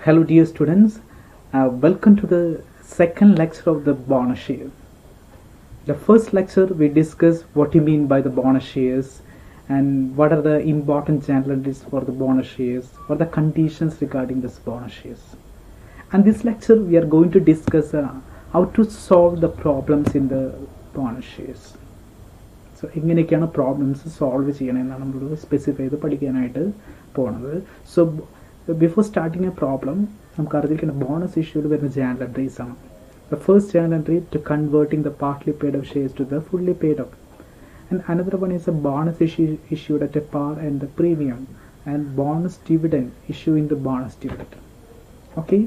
Hello dear students, welcome to the second lecture of the bonus share. The first lecture we discussed what you mean by the bonus shares and what are the important journal entries for the bonus shares, what are the conditions regarding this bonus shares. And this lecture we are going to discuss how to solve the problems in the bonus shares. So എങ്ങനെയൊക്കെയാണ് problems solve ചെയ്യണമെന്നാണ് നമ്മൾ specify ചെയ്ത് പഠിക്കാനായിട്ട് പോകുന്നത്. So before starting a problem നമുക്ക് അറിഞ്ഞിരിക്കുന്ന bonus issued വരുന്ന journal entries ആണ്. The first journal entry to converting the partly paid of shares to the fully paid of, and another one is a bonus issued at a par and the premium, and bonus dividend issuing the bonus dividend. Okay,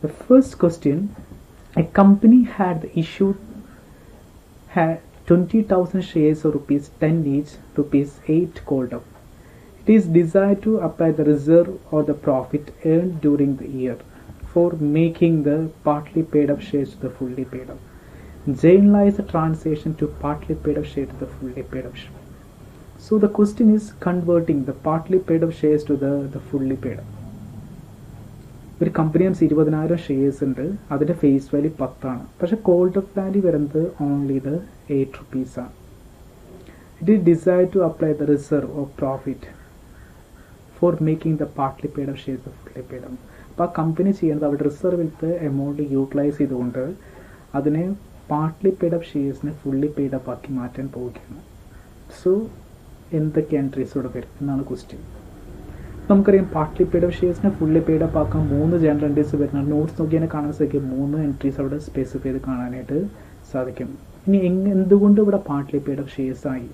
the first question, a company had 20,000 shares of rupees 10 each, rupees 8 called up. It is desired to apply the reserve or the profit earned during the year for making the partly paid up shares to the fully paid up. Journalize the transaction to partly paid up share to the fully paid up share. So the question is converting the partly paid up shares to the fully paid up. ഒരു company നമുക്ക് 20,000 shares ഉണ്ട്, അതിൻ്റെ face value 10 പക്ഷെ called up value വരുന്നത് only ഇത് 8 റുപ്പീസാണ്. It is decide to apply the reserve of profit for making the partly paid of shares fully paid of. അപ്പോൾ ആ കമ്പനി ചെയ്യുന്നത് അവിടെ റിസർവിലത്തെ എമൗണ്ട് യൂട്ടിലൈസ് ചെയ്തുകൊണ്ട് അതിനെ പാർട്ട്ലി പെയ്ഡ് ഓഫ് ഷെയർസിനെ ഫുള്ളി പെയ്ഡ് അപ്പ് ആക്കി മാറ്റാൻ പോവുകയാണ്. സോ എന്തൊക്കെ എൻട്രീസ് ഇവിടെ വരും എന്നാണ് ക്വസ്റ്റ്യൻ. നമുക്കറിയാം പാർട്ട്ലി പെയ്ഡ് ഓഫ് ഷെയർസിനെ ഫുള്ളി പെയ്ഡ് അപ്പ് ആക്കാൻ 3 ജേണൽ എൻട്രീസ് വരുന്നുണ്ട്. നോട്ട്സ് നോക്കിയാൽ കാണാൻ സാധിക്കും 3 എൻട്രീസ് അവിടെ സ്പെസിഫൈ ചെയ്ത് കാണാനായിട്ട് സാധിക്കും. ഇനി എന്തുകൊണ്ട് ഇവിടെ പാർട്ട്ലി പെയ്ഡ് ഓഫ് ഷെയർസ് ആയി?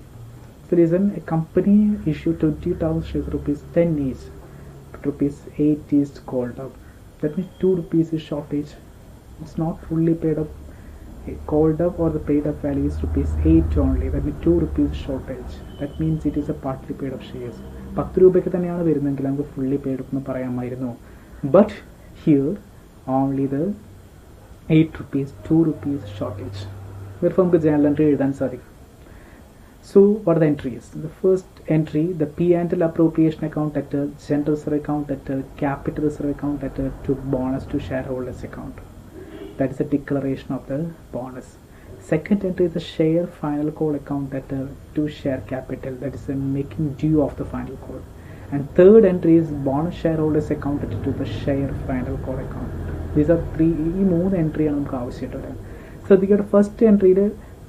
The reason, a company issued 20,000 shares rupees 10 each, but rupees 8 is called up. That means 2 rupees is shortage. It's not fully paid up. Called up or the paid up value is rupees 8 only. That means 2 rupees shortage. That means it is a partly paid up shares. 10 രൂപയ്ക്ക് തന്നെയാണ് വരുന്നതെങ്കിൽ നമുക്ക് fully paid up എന്ന് പറയാമായിരുന്നു. But here only the 8 rupees, 2 rupees shortage. Therefore നമുക്ക് journal entry എഴുതാൻ സാധിക്കും. So what are the entries? The first entry, the P&L appropriation account debtor, general reserve account debtor, capital reserve account debtor to bonus to shareholders account. That is a declaration of the bonus. Second entry is the share final call account debtor to share capital, that is a making due of the final call. And third entry is bonus shareholders account debtor to the share final call account. These are three. ഈ 3 entry ആണ് നമുക്ക് ആവശ്യമായിട്ട്. ശ്രദ്ധിക്കേണ്ട first എൻട്രിയിൽ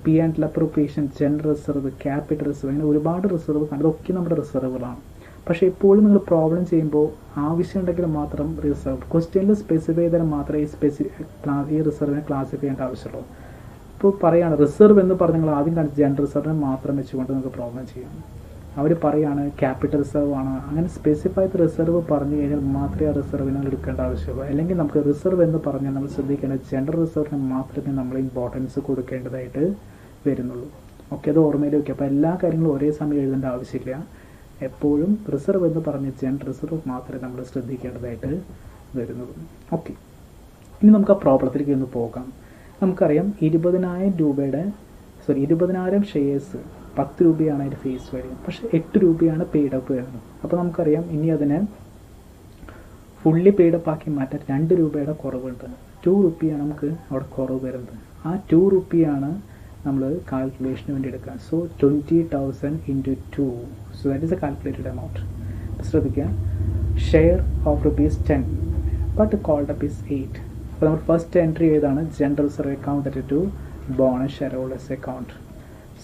P&L appropriation, general reserve, capital reserve, അങ്ങനെ ഒരുപാട് reserve കാണും. ഇതൊക്കെ നമ്മുടെ റിസർവുകളാണ്. പക്ഷേ എപ്പോഴും നിങ്ങൾ പ്രോബ്ലം ചെയ്യുമ്പോൾ ആവശ്യമുണ്ടെങ്കിൽ മാത്രം റിസർവ് ക്വസ്റ്റ്യനിൽ സ്പെസിഫൈ ചെയ്താൽ മാത്രമേ ഈ റിസർവിനെ ക്ലാസിഫൈ ചെയ്യേണ്ട ആവശ്യമുള്ളൂ. ഇപ്പോൾ പറയുകയാണ് റിസർവ് എന്ന് പറഞ്ഞ് നിങ്ങൾ ആദ്യം കാണിച്ച് ജനറൽ റിസർവിനെ മാത്രം വെച്ചുകൊണ്ട് നിങ്ങൾക്ക് പ്രോബ്ലം ചെയ്യാം. അവർ പറയുകയാണ് ക്യാപിറ്റൽ റിസർവ് ആണ്, അങ്ങനെ സ്പെസിഫൈ ചെയ്ത റിസർവ് പറഞ്ഞു കഴിഞ്ഞാൽ മാത്രമേ ആ റിസർവിനെ എടുക്കേണ്ട ആവശ്യമുള്ളൂ. അല്ലെങ്കിൽ നമുക്ക് റിസർവ് എന്ന് പറഞ്ഞാൽ നമ്മൾ ശ്രദ്ധിക്കേണ്ടത് ജനറൽ റിസർവിന് മാത്രമേ നമ്മൾ ഇമ്പോർട്ടൻസ് കൊടുക്കേണ്ടതായിട്ട് വരുന്നുള്ളൂ. ഓക്കെ, അത് ഓർമ്മയിൽ വയ്ക്കുക. അപ്പോൾ എല്ലാ കാര്യങ്ങളും ഒരേ സമയം എഴുതേണ്ട ആവശ്യമില്ല. എപ്പോഴും റിസർവ് എന്ന് പറഞ്ഞ് ജനറൽ റിസർവ് മാത്രമേ നമ്മൾ ശ്രദ്ധിക്കേണ്ടതായിട്ട് വരുന്നുള്ളൂ. ഓക്കെ, ഇനി നമുക്ക് ആ പ്രോബ്ലത്തിലേക്ക് ഒന്ന് പോകാം. നമുക്കറിയാം 20,000 ഷെയർസ് 10 രൂപയാണ് അതിൻ്റെ ഫേസ് വാല്യൂ, പക്ഷേ 8 രൂപയാണ് പെയ്ഡ് അപ്പ് വരുന്നത്. അപ്പോൾ നമുക്കറിയാം ഇനി അതിനെ ഫുള്ളി പെയ്ഡ് അപ്പ് ആക്കി മാറ്റാൻ 2 രൂപയുടെ കുറവുണ്ട്. 2 റുപ്പിയാണ് നമുക്ക് അവിടെ കുറവ് വരുന്നത്. ആ 2 റുപ്പിയാണ് നമ്മൾ കാൽക്കുലേഷന് വേണ്ടി എടുക്കുക. So 20,000 into 2, so that is a calculated amount. ശ്രദ്ധിക്കുക, share of rupees 10 but called up is 8. അപ്പോൾ നമ്മൾ ഫസ്റ്റ് എൻട്രി ഏതാണ്? General reserve account to bonus share holders account.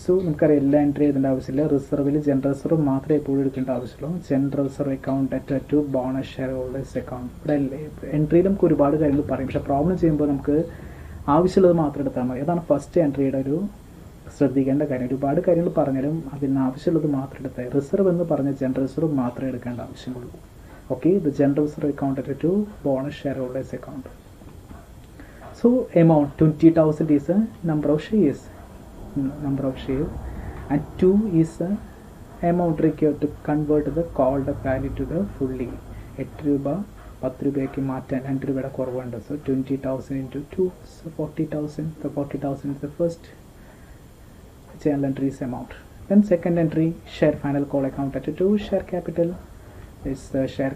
So നമുക്കറിയാം എല്ലാ എൻട്രി ചെയ്തേണ്ട ആവശ്യമില്ല. റിസർവിൽ ജനറൽ റിസർവ് മാത്രമേ എപ്പോഴും എടുക്കേണ്ട ആവശ്യമുള്ളൂ. General reserve account debtor to bonus share holders account. ഇവിടെ എൻട്രിയിൽ നമുക്ക് ഒരുപാട് കാര്യങ്ങൾ പറയും, പക്ഷേ പ്രോബ്ലം ചെയ്യുമ്പോൾ നമുക്ക് ആവശ്യമുള്ളത് മാത്രം എടുത്താൽ മതി. അതാണ് ഫസ്റ്റ് എൻട്രിയുടെ ഒരു ശ്രദ്ധിക്കേണ്ട കാര്യം. ഒരുപാട് കാര്യങ്ങൾ പറഞ്ഞാലും അതിന് ആവശ്യമുള്ളത് മാത്രം എടുത്താൽ. റിസർവ് എന്ന് പറഞ്ഞാൽ ജനറൽ റിസർവ് മാത്രമേ എടുക്കേണ്ട ആവശ്യമുള്ളൂ. Okay, the general reserve account debtor to bonus share holders account. So amount 20,000 is a number of shares, and 2 is the amount required to convert the called up value to the fully. 8 രൂപ 10 രൂപയ്ക്ക് മാറ്റാൻ 2 രൂപയുടെ കുറവുണ്ട്. So 20,000 into 2, so 40,000. The 40,000 is the first journal entry's amount. Then second entry, share final call account at 2, share capital is the share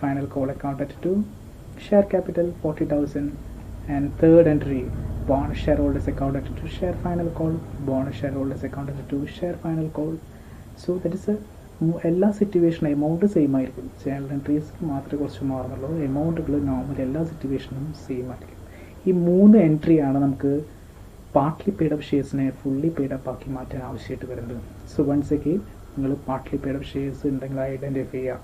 final call account at 2, share capital 40,000, and third entry bonus shareholders account to share final call, bonus shareholders account to share final call. So that is a എല്ലാ സിറ്റുവേഷനും amount same ആയിരിക്കും. Journal entries മാത്രമേ കുറച്ച് മാറുന്നുള്ളൂ. എമൗണ്ടുകൾ normal എല്ലാ സിറ്റുവേഷനും same ആയിരിക്കും. ഈ 3 എൻട്രിയാണ് നമുക്ക് partly paid up ഷെയർസിനെ ഫുള്ളി പെയ്ഡ് അപ്പ് ആക്കി മാറ്റാൻ ആവശ്യമായിട്ട് വരുന്നത്. സോ വൺസ് അഗെയിൻ നിങ്ങൾ പാർട്ട്ലി പെയ്ഡ് അപ്പ് ഷെയർസ് ഉണ്ടെങ്കിൽ ഐഡൻറ്റിഫൈ ചെയ്യുക,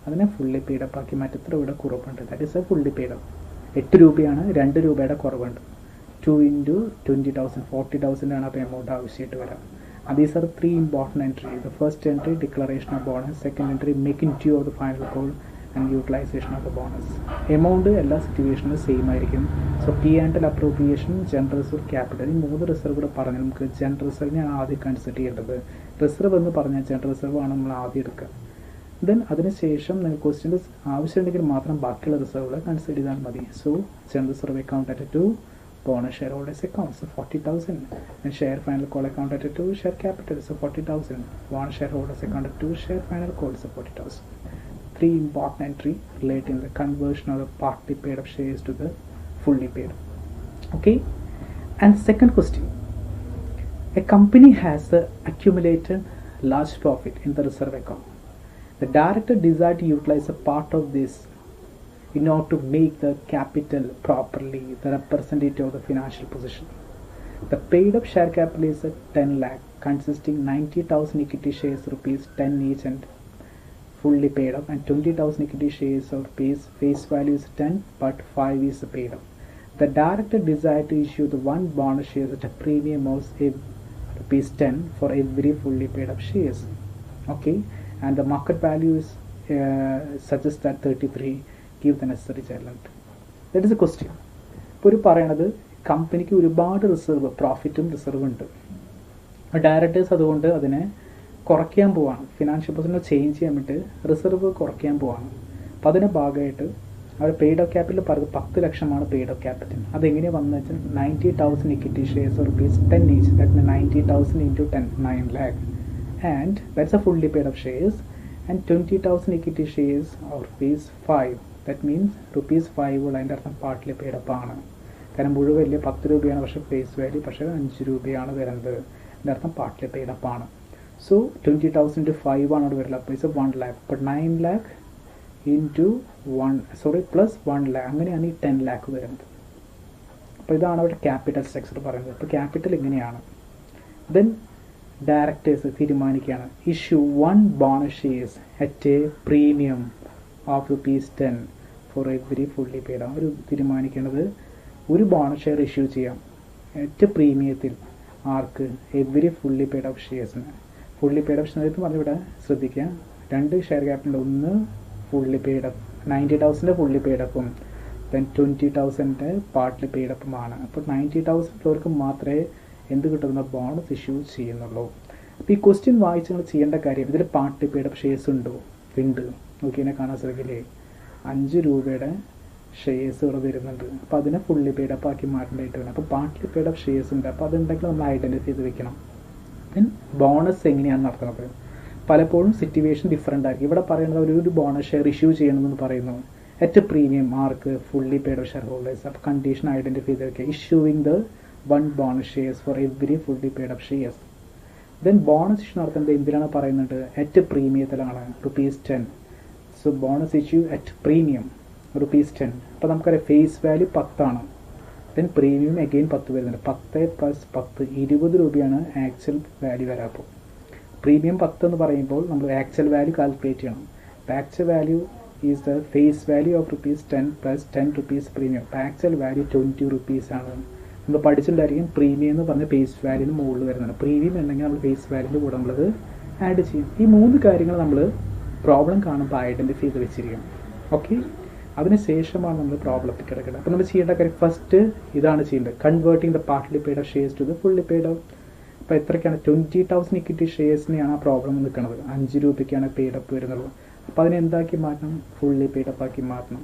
അതിനെ ഫുള്ളി പെയ്ഡ് അപ്പ് ആക്കി മാറ്റി എത്ര രൂപയുടെ കുറവുണ്ട്. That is A fully paid up. 8 രൂപയാണ്, 2 രൂപയുടെ കുറവുണ്ട്. 2 into 20,000 40,000 ആണ് അപ്പോൾ എമൗണ്ട് ആവശ്യമായിട്ട് വരാം. These are 3 important entries. The first entry, declaration of bonus. Second entry, making due of the final call and utilization of the bonus. Amount എല്ലാ സിറ്റുവേഷനിലും same ആയിരിക്കും. So P and L appropriation, general reserve, capital, ഈ 3 reserve കൂടെ പറഞ്ഞാൽ നമുക്ക് general റിസർവിനെയാണ് ആദ്യം consider ചെയ്യേണ്ടത്. Reserve എന്ന് പറഞ്ഞാൽ ജനറൽ റിസർവ് ആണ് നമ്മൾ ആദ്യം എടുക്കുക. ദെൻ അതിനുശേഷം നിങ്ങൾ ക്വസ്റ്റ്യൻ്റെ ആവശ്യമുണ്ടെങ്കിൽ മാത്രം ബാക്കിയുള്ള റിസർവുകളെ കൺസിഡർ ചെയ്താൽ മതി. So general reserve account at 2, bonus shareholders account, so 40,000, and share final call account at 2, share capital, so 40,000, bonus shareholders account at 2, share final call, so 40,000. 3 important entry relating the conversion of the partly paid up shares to the fully paid. Okay, and second question, a company has accumulated large profit in the reserve account. The director decides to utilize a part of this in order to make the capital properly the representative of the financial position. The paid up share capital is 10 lakh, consisting 90,000 equity shares rupees 10 each and fully paid up, and 20,000 equity shares of rupees face value is 10 but 5 is paid up. The director desired to issue the 1 bonus shares at a premium of rupees 10 for every fully paid up shares. Okay, and the market value is suggests that 33. Give the necessary challenge. That is a question. ഇപ്പോൾ ഒരു പറയണത് കമ്പനിക്ക് ഒരുപാട് reserve, പ്രോഫിറ്റും reserve ഉണ്ട്. Directors അതുകൊണ്ട് അതിനെ കുറയ്ക്കാൻ പോവാണ്. ഫിനാൻഷ്യൽ പൊസിഷനെ ചേഞ്ച് ചെയ്യാൻ വേണ്ടി റിസർവ് കുറയ്ക്കാൻ പോവാണ്. അപ്പോൾ അതിൻ്റെ ഭാഗമായിട്ട് അവർ പെയ്ഡ് ഓഫ് ക്യാപിറ്റൽ പറയുന്നത് 10 ലക്ഷമാണ് പെയ്ഡ് ഓഫ് ക്യാപിറ്റൽ. അതെങ്ങനെയാണ് വന്നത് വെച്ചാൽ 90,000 equity shares rupees 10 each, that means 90,000 into 10, 9 lakh, and that's a fully paid up shares, and 20,000 equity shares of rupees 5. That means rupees 5 ഉള്ള അതിൻ്റെ അർത്ഥം പാർട്ട്ലി പെയ്ഡ് അപ്പ് ആണ്. കാരണം മുഴുവൻ വലിയ 10 രൂപയാണ്, പക്ഷേ ഫേസ് വാല്യൂ പക്ഷേ 5 രൂപയാണ് വരുന്നത്. അതിൻ്റെ അർത്ഥം പാർട്ട്ലി പെയ്ഡ് അപ്പ് ആണ്. സോ 20,000 to 5 ആണ് അവിടെ വരില്ല. അപ്പോൾ ഇറ്റ്സ് 1 lakh. അപ്പോൾ 9 lakh into 1 പ്ലസ് 1 lakh, അങ്ങനെയാണ് ഈ 10 lakh വരുന്നത്. അപ്പോൾ ഇതാണ് അവിടെ ക്യാപിറ്റൽ സ്ട്രക്ചർ പറയുന്നത്. അപ്പോൾ ക്യാപിറ്റൽ ഇങ്ങനെയാണ്. ദെൻ ഡയറക്ടേഴ്സ് തീരുമാനിക്കുകയാണ്, issue 1 bonus shares at a premium of rupees 10 for every fully paid. അവർ തീരുമാനിക്കേണ്ടത് ഒരു ബോണസ് ഷെയർ ഇഷ്യൂ ചെയ്യാം അറ്റ് പ്രീമിയത്തിൽ. ആർക്ക്? എവരി ഫുള്ളി പെയ്ഡ് ഓഫ് ഷെയർസിന്. ഫുള്ളി പെയ്ഡ് ഓഫ് ഷെയർസ് പറഞ്ഞിവിടെ ശ്രദ്ധിക്കുക, 2 ഷെയർ ക്യാപിറ്റൽ, ഒന്ന് fully paid up 90,000 fully paid അപ്പും ദെൻ 20,000 പാർട്ട്ലി പെയ്ഡ് അപ്പുമാണ്. അപ്പോൾ 90,000 മാത്രമേ എന്ത് കിട്ടുന്ന ബോണസ് ഇഷ്യൂ ചെയ്യുന്നുള്ളൂ. അപ്പോൾ ഈ ക്വസ്റ്റ്യൻ വായിച്ച് നിങ്ങൾ ചെയ്യേണ്ട കാര്യം, ഇതിൽ പാർട്ട്ലി പെയ്ഡ് അപ്പ് ഷെയർസ് ഉണ്ടോ? ഉണ്ട്. നോക്കിയതിനെ കാണാൻ സാധിക്കില്ലേ, 5 രൂപയുടെ ഷെയർസ് ഇവിടെ വരുന്നുണ്ട്. അപ്പോൾ അതിനെ ഫുള്ളി പെയ്ഡ് അപ്പ് ആക്കി മാറ്റേണ്ടതായിട്ട് വരും. അപ്പോൾ പാർട്ട്ലി പെയ്ഡ് അപ്പ് ഷെയർസ് ഉണ്ട്. അപ്പോൾ അതുണ്ടെങ്കിൽ നമ്മൾ ഐഡൻറ്റിഫൈ ചെയ്ത് വെക്കണം. ദെൻ ബോണസ് എങ്ങനെയാണ് നടത്തുന്നത്? പലപ്പോഴും സിറ്റുവേഷൻ ഡിഫറെൻ്റ് ആയിരിക്കും. ഇവിടെ പറയുന്നത് ഒരു ബോണസ് ഷെയർ ഇഷ്യൂ ചെയ്യണമെന്ന് പറയുന്നു അറ്റ് പ്രീമിയം. ആർക്ക്? Fully paid up share holders. അപ്പോൾ കണ്ടീഷൻ ഐഡൻറ്റിഫൈ ചെയ്ത് വെക്കുക, ഇഷ്യൂവിങ് the 1 bonus shares for every fully paid up shares. Then bonus issue നടത്തുന്നത് എന്തിനാണ് പറയുന്നത്? അറ്റ് പ്രീമിയത്തിലാണ്, rupees 10. So bonus issue at premium rupees 10. അപ്പോൾ നമുക്കറിയാം ഫേസ് വാല്യൂ 10 ആണ്. ദെൻ പ്രീമിയം അഗെയിൻ 10 വരുന്നുണ്ട്. 10 + 10 20 രൂപയാണ് ആക്ച്വൽ വാല്യൂ വരാം. അപ്പോൾ പ്രീമിയം 10 എന്ന് പറയുമ്പോൾ നമ്മൾ ആക്ച്വൽ വാല്യൂ കാൽക്കുലേറ്റ് ചെയ്യണം. Actual value is the face value of rupees 10 + 10 rupees premium. അപ്പോൾ ആക്ച്വൽ വാല്യൂ 20 rupees ആണ്. നമ്മൾ പഠിച്ചിട്ടുണ്ടായിരിക്കും പ്രീമിയം എന്ന് പറഞ്ഞ ഫേസ് വാല്യൂന് മുകളിൽ വരുന്നുണ്ട്. പ്രീമിയം ഉണ്ടെങ്കിൽ നമ്മൾ ഫേസ് വാല്യൂൻ്റെ കൂടെ നമ്മളത് ആഡ് ചെയ്യും. ഈ 3 കാര്യങ്ങൾ നമ്മൾ പ്രോബ്ലം കാണുമ്പോൾ ഐഡൻറ്റിഫൈ ചെയ്ത് വെച്ചിരിക്കണം. ഓക്കെ, അതിനുശേഷമാണ് നമ്മൾ പ്രോബ്ലത്തിൽ കിടക്കുന്നത്. അപ്പോൾ നമ്മൾ ചെയ്യേണ്ട കാര്യം ഫസ്റ്റ് ഇതാണ് ചെയ്യേണ്ടത്, converting the partly paid up shares to the fully paid up. അപ്പോൾ എത്രയ്ക്കാണ്? 20,000 ഇക്വിറ്റി ഷെയർസിനെയാണ് ആ പ്രോബ്ലം നിൽക്കുന്നത്. 5 രൂപയ്ക്കാണ് പെയ്ഡ് അപ്പ് വരുന്നുള്ളൂ. അപ്പോൾ അതിനെ എന്താക്കി മാറ്റണം? ഫുള്ളി പെയ്ഡ് അപ്പ് ആക്കി മാറ്റണം.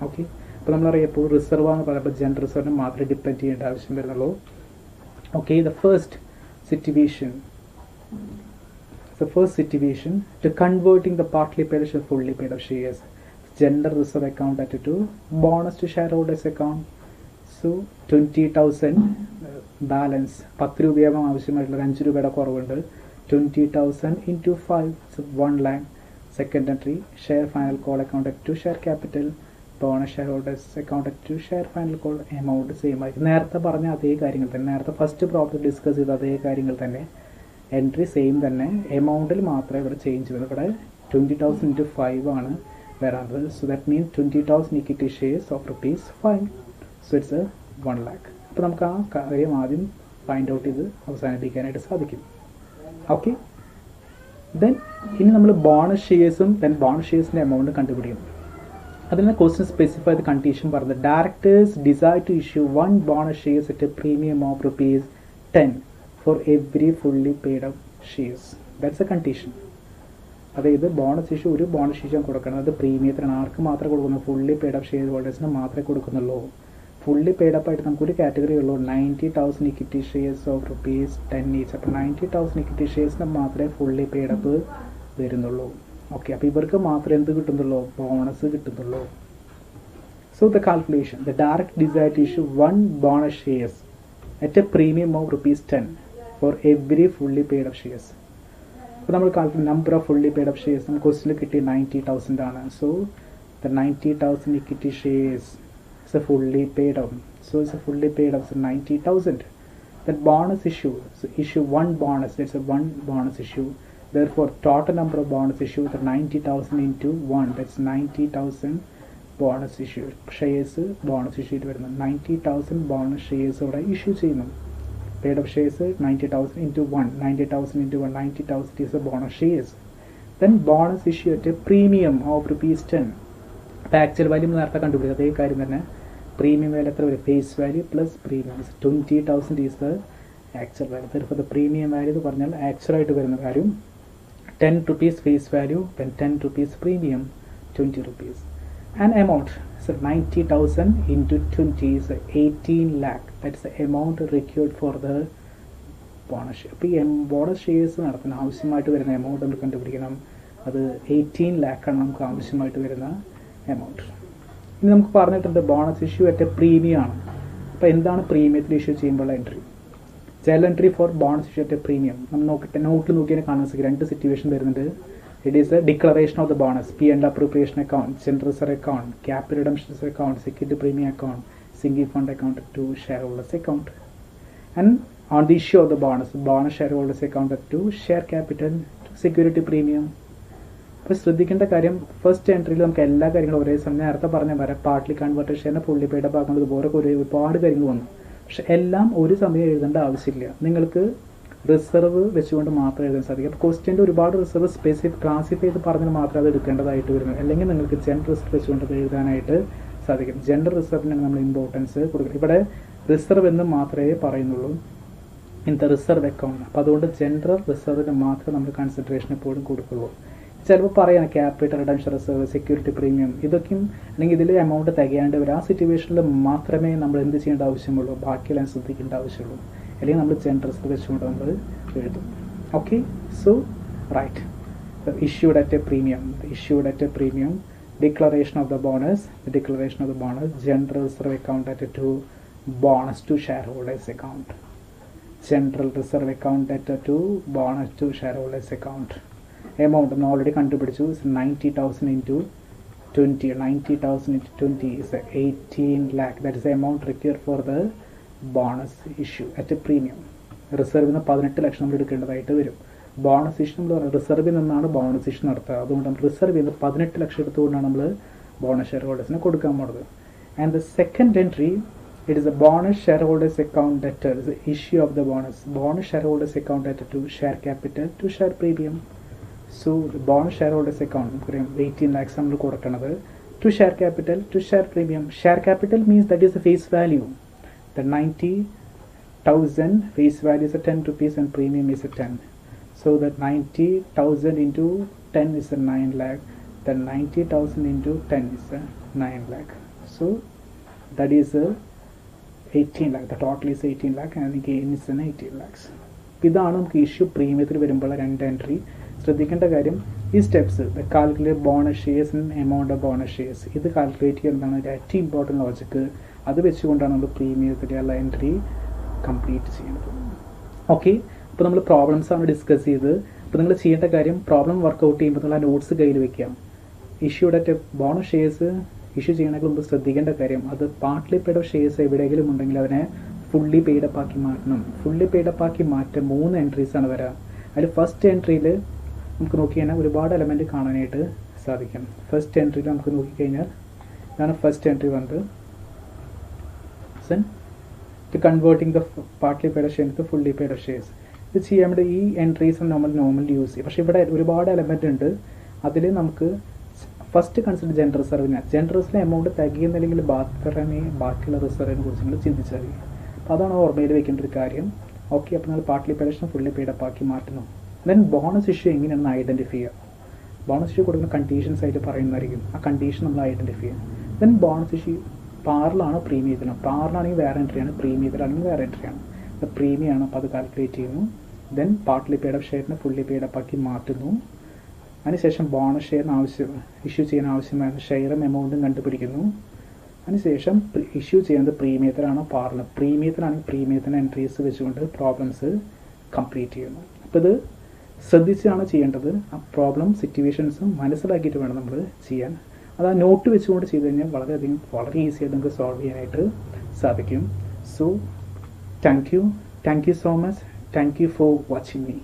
ഓക്കെ, അപ്പോൾ നമ്മളറിയപ്പോൾ റിസർവ് എന്ന് പറയുമ്പോൾ ജനറൽ റിസർവിനെ മാത്രമേ ഡിപ്പെൻഡ് ചെയ്യേണ്ട ആവശ്യം വരുന്നുള്ളൂ. Okay, the first situation to converting the partly paid to fully paid up shares. general reserve account added to bonus to shareholders account. So 20,000 balance 10 രൂപയാകും ആവശ്യമായിട്ടുള്ള 5 രൂപയുടെ കുറവുണ്ട്. 20,000 into 5 so 1 lakh. Second entry share final call account to share capital bonus shareholders account to share final call amount same ആയിരിക്കും. നേരത്തെ പറഞ്ഞ അതേ കാര്യങ്ങൾ തന്നെ, നേരത്തെ ഫസ്റ്റ് പ്രോബ്ലം ഡിസ്കസ് ചെയ്ത അതേ കാര്യങ്ങൾ തന്നെ, എൻട്രി സെയിം തന്നെ, എമൗണ്ടിൽ മാത്രമേ ഇവിടെ ചേഞ്ച് വരും. ഇവിടെ 20,000 into 5 ആണ് വരാറുള്ളത്. So that means 20,000 equity shares of ₹5. So it's 1 lakh. അപ്പോൾ നമുക്ക് ആ കാര്യം ആദ്യം ഫൈൻഡ് ഔട്ട് ചെയ്ത് അവസാനിപ്പിക്കാനായിട്ട് സാധിക്കും. ഓക്കെ, ദെൻ ഇനി നമ്മൾ ബോണസ് ഷെയർസും ദെൻ ബോണസ് ഷെയർസിൻ്റെ എമൗണ്ട് കണ്ടുപിടിക്കും. അതിന് ക്വസ്റ്റ്യൻ സ്പെസിഫൈ ദ കണ്ടീഷൻ പറഞ്ഞത് directors decide to issue 1 bonus shares at a premium of ₹10 for every fully paid up shares. That's a condition. അതായത് ബോണസ് ഇഷ്യൂ ഒരു bonus issue കൊടുക്കണം. അത് പ്രീമിയത്തിനാണ്. ആർക്ക് മാത്രമേ കൊടുക്കുന്നു? ഫുള്ളി പെയ്ഡ് അപ്പ് ഷെയർ ഹോൾഡേഴ്സിന് മാത്രമേ കൊടുക്കുന്നുള്ളൂ. ഫുള്ളി പെയ്ഡ് അപ്പ് ആയിട്ട് നമുക്കൊരു കാറ്റഗറി ഉള്ളൂ, 90,000 ഇക്വിറ്റി ഷെയർസ് ഓഫ് ₹10 ഈച്ച്. അപ്പോൾ 90,000 ഇക്വിറ്റി ഷെയർസിന് മാത്രമേ ഫുള്ളി പെയ്ഡ് അപ്പ് വരുന്നുള്ളൂ. ഓക്കെ, അപ്പോൾ ഇവർക്ക് മാത്രമേ എന്ത് കിട്ടുന്നുള്ളൂ? ബോണസ് കിട്ടുന്നുള്ളൂ. So the calculation the direct decide to issue 1 bonus shares at a premium of ₹10 for every fully paid up shares. അപ്പോൾ നമ്മൾ calculate number of fully paid up shares നമുക്ക് ക്വസ്റ്റിൽ കിട്ടി 90,000 ആണ്. So the 90,000 equity shares is a fully paid up. So it's a fully paid up, so 90,000. That bonus issue, so issue 1 bonus, that's a 1 bonus issue. Therefore total number of bonus issue, the 90,000 into 1, that's 90,000 bonus issue shares. Bonus issue 90,000 bonus shares oda issue cheyunu. Paid up shares 90,000 into 1, 90,000 into 1, 90,000 is a bonus shares. Then bonus issue at a premium of ₹10. അപ്പോൾ actual value നേരത്തെ കണ്ടുപിടിക്കുക അതേ കാര്യം തന്നെ. Premium value എത്ര വരും? Face value plus premium 20,000 is the actual value. ഇപ്പോൾ the premium value എന്ന് പറഞ്ഞാൽ ആക്ച്വൽ ആയിട്ട് വരുന്ന കാര്യം ₹10 face value, then ₹10 premium, ₹20. And amount so 90,000 into 20 is 18 lakh. That's the amount required for the bonus. അപ്പോൾ ഈ ബോണസ് ഷെയർസ് നടത്തുന്ന ആവശ്യമായിട്ട് വരുന്ന എമൗണ്ട് നമ്മൾ കണ്ടുപിടിക്കണം. അത് 18 lakh ആണ് നമുക്ക് ആവശ്യമായിട്ട് വരുന്ന എമൗണ്ട്. ഇനി നമുക്ക് പറഞ്ഞിട്ടുണ്ട് bonus issue at a premium ആണ്. അപ്പോൾ എന്താണ് പ്രീമിയത്തിൽ ഇഷ്യൂ ചെയ്യുമ്പോൾ എൻട്രി? General entry for bonus issue at a premium നമ്മൾ നോക്കിയിട്ട് നോട്ടിൽ നോക്കിയാൽ കാണാൻ സാധിക്കും 2 സിറ്റുവേഷൻ വരുന്നുണ്ട്. It is a declaration of the bonus, P and appropriation account, general reserve account, capital redemption account, security premium account, single fund account to share holders account. And on the issue of the bonus share holders account to share capital to security premium. അപ്പോൾ ശ്രദ്ധിക്കേണ്ട കാര്യം first എൻട്രിയിൽ നമുക്ക് എല്ലാ കാര്യങ്ങളും ഒരേ സമയം നേരത്തെ പറഞ്ഞ വരെ പാർട്ട്ലി കൺവേർട്ടേഷനെ ഫുള്ളി പെയ്ഡ് ആക്കുന്നത് പോലെ ഒരുപാട് കാര്യങ്ങൾ വന്നു. പക്ഷെ എല്ലാം ഒരു സമയം എഴുതേണ്ട ആവശ്യമില്ല. നിങ്ങൾക്ക് റിസർവ് വെച്ചുകൊണ്ട് മാത്രം എഴുതാൻ സാധിക്കും. അപ്പോൾ ക്വസ്റ്റ്യൻ്റെ ഒരുപാട് റിസർവ് ക്ലാസിഫൈ ചെയ്ത് പറഞ്ഞാൽ മാത്രമേ അത് എടുക്കേണ്ടതായിട്ട് വരുന്നു. അല്ലെങ്കിൽ നിങ്ങൾക്ക് ജനറൽ റിസർവ് വെച്ചുകൊണ്ട് അത് എഴുതാനായിട്ട് സാധിക്കും. ജനറൽ റിസർവിനാണ് നമ്മൾ ഇമ്പോർട്ടൻസ് കൊടുക്കുന്നത്. ഇവിടെ റിസർവ് എന്ന് മാത്രമേ പറയുന്നുള്ളൂ ഇൻ ദ റിസർവ് അക്കൗണ്ട്. അപ്പോൾ അതുകൊണ്ട് ജനറൽ റിസർവിന് മാത്രമേ നമ്മൾ കൺസിഡറേഷൻ എപ്പോഴും കൊടുക്കുള്ളൂ. ചിലപ്പോൾ പറയാം capital redemption reserve, security premium, ഇതൊക്കെയും അല്ലെങ്കിൽ ഇതിൽ എമൗണ്ട് തികയാണ്ട് വരും. ആ സിറ്റുവേഷനിൽ മാത്രമേ നമ്മൾ എന്ത് ചെയ്യേണ്ട ആവശ്യമുള്ളൂ, ബാക്കിയെല്ലാം ശ്രദ്ധിക്കേണ്ട ആവശ്യമുള്ളൂ. അല്ലെങ്കിൽ നമ്മൾ ജനറൽ റിസർവ് വെച്ചുകൊണ്ട് നമ്മൾ എഴുതും. Okay, so right issued at a premium, declaration of the bonus, general reserve account at to bonus to shareholders account, general reserve account at to bonus to shareholders account. Amount നമ്മൾ already കണ്ടുപിടിച്ചു, 90,000 into 20, 90,000 into 20 is 18 lakh. That is the amount required for the bonus issue at a premium. റിസർവിൽ നിന്ന് 18 ലക്ഷം നമ്മൾ എടുക്കേണ്ടതായിട്ട് വരും. Bonus issue നമ്മൾ റിസർവിൽ നിന്നാണ് bonus issue നടത്തുക. അതുകൊണ്ട് നമ്മൾ റിസർവിൽ നിന്ന് 18 ലക്ഷം എടുത്തുകൊണ്ടാണ് നമ്മൾ ബോണസ് ഷെയർ ഹോൾഡേഴ്സിന് കൊടുക്കാൻ പോകുന്നത്. And the second entry, it is a bonus shareholders account debtor, is the issue of the bonus shareholders account debtor to share capital to share premium. So the bonus shareholders account 18 lakhs നമ്മൾ കൊടുക്കുന്നത് to share capital to share premium. Share capital means that is the face value. The 90,000 face value is a 10 rupees and premium is a 10. So that 90,000 into 10 is a 9 lakh. Then 90,000 into 10 is a 9 lakh. So that is a 18 lakh. The total is 18 lakh and the gain is an 18 lakhs. ഇതാണ് നമുക്ക് issue പ്രീമിയത്തിൽ വരുമ്പോൾ രണ്ട് entry. ശ്രദ്ധിക്കേണ്ട കാര്യം ഈ steps calculate bonus shares and amount of bonus shares ഇത് calculate ചെയ്യുന്നതാണ് ഏറ്റവും ഇമ്പോർട്ടൻറ്റ് ലോജിക്ക്. അത് വെച്ചുകൊണ്ടാണ് നമ്മൾ പ്രീമിയത്തിലുള്ള എൻട്രി കംപ്ലീറ്റ് ചെയ്യുന്നത്. ഓക്കെ, അപ്പോൾ നമ്മൾ പ്രോബ്ലംസാണ് ഡിസ്കസ് ചെയ്ത്. അപ്പോൾ നിങ്ങൾ ചെയ്യേണ്ട കാര്യം പ്രോബ്ലം വർക്കൗട്ട് ചെയ്യുമ്പോൾ നിങ്ങൾ ആ നോട്ട്സ് കയ്യിൽ വെക്കാം. Issued at bonus shares issue ചെയ്യണമെങ്കിൽ മുമ്പ് ശ്രദ്ധിക്കേണ്ട കാര്യം അത് പാർട്ട്ലി പെയ്ഡ് ഓഫ് ഷെയർസ് എവിടെയെങ്കിലും ഉണ്ടെങ്കിൽ അതിനെ ഫുള്ളി പെയ്ഡപ്പ് ആക്കി മാറ്റണം. ഫുള്ളി പെയ്ഡപ്പ് ആക്കി മാറ്റാൻ 3 എൻട്രീസാണ് വരിക. അതിൽ ഫസ്റ്റ് എൻട്രിയിൽ നമുക്ക് നോക്കിക്കഴിഞ്ഞാൽ ഒരുപാട് എലമെൻറ്റ് കാണാനായിട്ട് സാധിക്കും. ഫസ്റ്റ് എൻട്രിയിൽ നമുക്ക് നോക്കിക്കഴിഞ്ഞാൽ ഇതാണ് ഫസ്റ്റ് എൻട്രി വന്നത്. Converting the partly paid of shares to fully paid of shares. ഇത് ചെയ്യാൻ വേണ്ടി ഈ എൻട്രീസ് നമ്മൾ നോർമലി യൂസ് ചെയ്യും. പക്ഷേ ഇവിടെ ഒരുപാട് എലമെൻറ്റ് ഉണ്ട്. അതിൽ നമുക്ക് ഫസ്റ്റ് കൺസിഡർ ജനറൽ റിസർവിനെ. ജനറൽ റിസർവിലെ എമൗണ്ട് തികയുന്നില്ലെങ്കിൽ ബാക്കിയുള്ള റിസർവിനെ കുറിച്ച് നിങ്ങൾ ചിന്തിച്ചാൽ മതി. അപ്പോൾ അതാണ് ഓർമ്മയിൽ വെക്കേണ്ട ഒരു കാര്യം. ഓക്കെ, അപ്പോൾ നിങ്ങൾ പാർട്ട്ലി പെയ്ഡ് ഫുള്ളി പെയ്ഡപ്പ് ആക്കി മാറ്റുന്നു. ദെൻ ബോണസ് ഇഷ്യൂ എങ്ങനെയാണെന്ന് ഐഡൻറ്റിഫൈ ചെയ്യുക. ബോണസ് ഇഷ്യൂ കൊടുക്കുന്ന കണ്ടീഷൻസ് ആയിട്ട് പറയുന്നതായിരിക്കും. ആ കണ്ടീഷൻ നമ്മൾ ഐഡൻറ്റിഫൈ ചെയ്യുക. ദെൻ ബോണസ് ഇഷ്യൂ പാറിലാണോ പ്രീമിയത്തിനോ? പാറിലാണെങ്കിൽ വേറെ എൻട്രിയാണ്, പ്രീമിയത്തിലാണെങ്കിൽ വേറെ എൻട്രിയാണ്. അപ്പോൾ പ്രീമിയമാണ്, അപ്പോൾ അത് കാൽക്കുലേറ്റ് ചെയ്യുന്നു. ദെൻ പാർട്ട്ലി പെയ്ഡ് ഓഫ് ഷെയറിനെ ഫുള്ളി പെയ്ഡപ്പ് ആക്കി മാറ്റുന്നു. അതിനുശേഷം ബോണസ് ഷെയറിന് ഇഷ്യൂ ചെയ്യാൻ ആവശ്യമായ ഷെയറും എമൗണ്ടും കണ്ടുപിടിക്കുന്നു. അതിനുശേഷം ഇഷ്യൂ ചെയ്യുന്നത് പ്രീമിയത്തിലാണോ പാറിന്? പ്രീമിയത്തിലാണെങ്കിൽ പ്രീമിയത്തിന് എൻട്രീസ് വെച്ചുകൊണ്ട് പ്രോബ്ലംസ് കംപ്ലീറ്റ് ചെയ്യുന്നു. അപ്പോൾ ഇത് ശ്രദ്ധിച്ചാണ് ചെയ്യേണ്ടത്. ആ പ്രോബ്ലം സിറ്റുവേഷൻസും മനസ്സിലാക്കിയിട്ട് വേണം നമ്മൾ ചെയ്യാൻ. അത് ആ നോട്ട് വെച്ചുകൊണ്ട് ചെയ്ത് കഴിഞ്ഞാൽ വളരെ ഈസി ആയിട്ട് നമുക്ക് സോൾവ് ചെയ്യാനായിട്ട് സാധിക്കും. So thank you so much. Thank you for watching me.